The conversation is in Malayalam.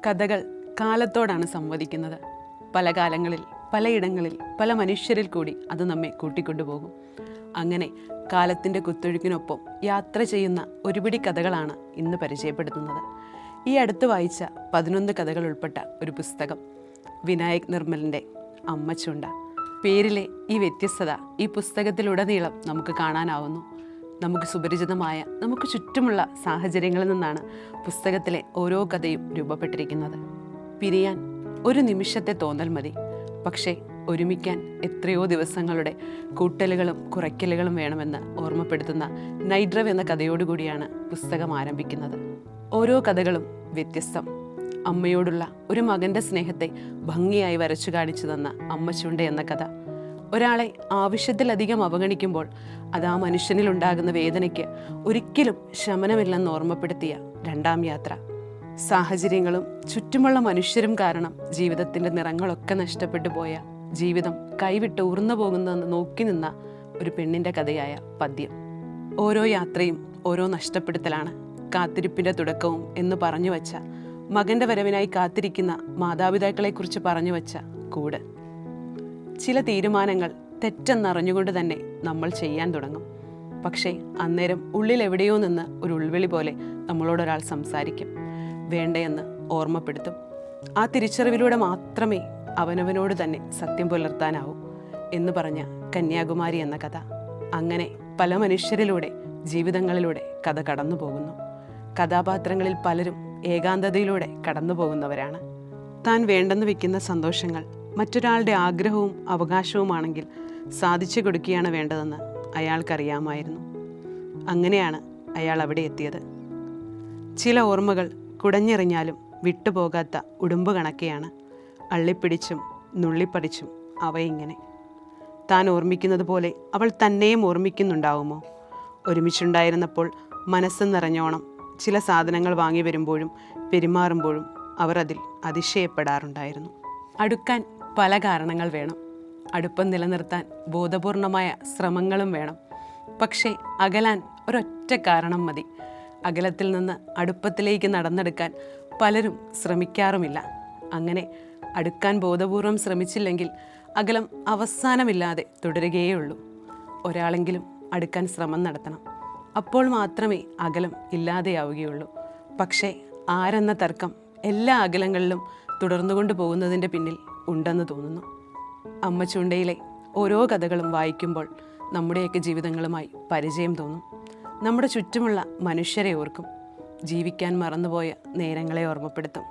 കഥകൾ കാലത്തോടാണ് സംവദിക്കുന്നത്. പല കാലങ്ങളിൽ, പലയിടങ്ങളിൽ, പല മനുഷ്യരിൽ കൂടി അത് നമ്മെ കൂട്ടിക്കൊണ്ടുപോകും. അങ്ങനെ കാലത്തിൻ്റെ കുത്തൊഴുക്കിനൊപ്പം യാത്ര ചെയ്യുന്ന ഒരുപിടി കഥകളാണ് ഇന്ന് പരിചയപ്പെടുത്തുന്നത്. ഈ അടുത്ത് വായിച്ച 11 കഥകൾ ഉൾപ്പെട്ട ഒരു പുസ്തകം, വിനായക് നിർമ്മലിൻ്റെ അമ്മ ചുണ്ട. പേരിലെ ഈ വ്യത്യസ്തത ഈ പുസ്തകത്തിലുടനീളം നമുക്ക് കാണാനാവുന്നു. നമുക്ക് സുപരിചിതമായ, നമുക്ക് ചുറ്റുമുള്ള സാഹചര്യങ്ങളിൽ നിന്നാണ് പുസ്തകത്തിലെ ഓരോ കഥയും രൂപപ്പെട്ടിരിക്കുന്നത്. പിരിയാൻ ഒരു നിമിഷത്തെ തോന്നൽ മതി, പക്ഷേ ഒരുമിക്കാൻ എത്രയോ ദിവസങ്ങളുടെ കൂട്ടലുകളും കുറയ്ക്കലുകളും വേണമെന്ന് ഓർമ്മപ്പെടുത്തുന്ന നൈറ്റ് ഡ്രൈവ് എന്ന കഥയോടുകൂടിയാണ് പുസ്തകം ആരംഭിക്കുന്നത്. ഓരോ കഥകളും വ്യത്യസ്തം. അമ്മയോടുള്ള ഒരു മകൻ്റെ സ്നേഹത്തെ ഭംഗിയായി വരച്ചു കാണിച്ചു തന്ന അമ്മ ചുണ്ട എന്ന കഥ. ഒരാളെ ആവശ്യത്തിലധികം അവഗണിക്കുമ്പോൾ അത് ആ മനുഷ്യനിലുണ്ടാകുന്ന വേദനയ്ക്ക് ഒരിക്കലും ശമനമില്ലെന്ന് ഓർമ്മപ്പെടുത്തിയ രണ്ടാം യാത്ര. സാഹചര്യങ്ങളും ചുറ്റുമുള്ള മനുഷ്യരും കാരണം ജീവിതത്തിൻ്റെ നിറങ്ങളൊക്കെ നഷ്ടപ്പെട്ടു പോയ, ജീവിതം കൈവിട്ട് ഊർന്നു പോകുന്നതെന്ന് നോക്കി നിന്ന ഒരു പെണ്ണിൻ്റെ കഥയായ പദ്യം. ഓരോ യാത്രയും ഓരോ നഷ്ടപ്പെടുത്തലാണ്, കാത്തിരിപ്പിൻ്റെ തുടക്കവും എന്ന് പറഞ്ഞു വച്ച, മകൻ്റെ വരവിനായി കാത്തിരിക്കുന്ന മാതാപിതാക്കളെക്കുറിച്ച് പറഞ്ഞു വച്ച കൂട്. ചില തീരുമാനങ്ങൾ തെറ്റെന്നറിഞ്ഞുകൊണ്ട് തന്നെ നമ്മൾ ചെയ്യാൻ തുടങ്ങും. പക്ഷേ അന്നേരം ഉള്ളിൽ എവിടെയോ നിന്ന് ഒരു ഉൾവിളി പോലെ നമ്മളോടൊരാൾ സംസാരിക്കും, വേണ്ടയെന്ന് ഓർമ്മപ്പെടുത്തും. ആ തിരിച്ചറിവിലൂടെ മാത്രമേ അവനവനോട് തന്നെ സത്യം പുലർത്താനാവൂ എന്ന് പറഞ്ഞ കന്യാകുമാരി എന്ന കഥ. അങ്ങനെ പല മനുഷ്യരിലൂടെ, ജീവിതങ്ങളിലൂടെ കഥ കടന്നു പോകുന്നു. കഥാപാത്രങ്ങളിൽ പലരും ഏകാന്തതയിലൂടെ കടന്നു പോകുന്നവരാണ്. താൻ വേണ്ടെന്ന് വെക്കുന്ന സന്തോഷങ്ങൾ മറ്റൊരാളുടെ ആഗ്രഹവും അവകാശവുമാണെങ്കിൽ സാധിച്ചു കൊടുക്കുകയാണ് വേണ്ടതെന്ന് അയാൾക്കറിയാമായിരുന്നു. അങ്ങനെയാണ് അയാൾ അവിടെ എത്തിയത്. ചില ഓർമ്മകൾ കുടഞ്ഞെറിഞ്ഞാലും വിട്ടുപോകാത്ത ഉടുമ്പ് കണക്കെയാണ്. അള്ളിപ്പിടിച്ചും നുള്ളിപ്പറിച്ചും അവയിങ്ങനെ. താൻ ഓർമ്മിക്കുന്നത് പോലെ അവൾ തന്നെയും ഓർമ്മിക്കുന്നുണ്ടാവുമോ? ഒരുമിച്ചുണ്ടായിരുന്നപ്പോൾ മനസ്സ് നിറഞ്ഞോണം ചില സാധനങ്ങൾ വാങ്ങി വരുമ്പോഴും പെരുമാറുമ്പോഴും അവർ അതിൽ അതിശയപ്പെടാറുണ്ടായിരുന്നു. അടുക്കാൻ പല കാരണങ്ങൾ വേണം. അടുപ്പം നിലനിർത്താൻ ബോധപൂർണമായ ശ്രമങ്ങളും വേണം. പക്ഷേ അകലാൻ ഒരൊറ്റ കാരണം മതി. അകലത്തിൽ നിന്ന് അടുപ്പത്തിലേക്ക് നടന്നെടുക്കാൻ പലരും ശ്രമിക്കാറുമില്ല. അങ്ങനെ അടുക്കാൻ ബോധപൂർവം ശ്രമിച്ചില്ലെങ്കിൽ അകലം അവസാനമില്ലാതെ തുടരുകയുള്ളൂ. ഒരാളെങ്കിലും അടുക്കാൻ ശ്രമം നടത്തണം. അപ്പോൾ മാത്രമേ അകലം ഇല്ലാതെയാവുകയുള്ളൂ. പക്ഷേ ആരെന്ന തർക്കം എല്ലാ അകലങ്ങളിലും തുടർന്നുകൊണ്ട് പോകുന്നതിൻ്റെ പിന്നിൽ ഉണ്ടെന്ന് തോന്നുന്നു. അമ്മ ചൂണ്ടയിലെ ഓരോ കഥകളും വായിക്കുമ്പോൾ നമ്മുടെയൊക്കെ ജീവിതങ്ങളുമായി പരിചയം തോന്നും. നമ്മുടെ ചുറ്റുമുള്ള മനുഷ്യരെ ഓർക്കും. ജീവിക്കാൻ മറന്നുപോയ നേരങ്ങളെ ഓർമ്മപ്പെടുത്തും.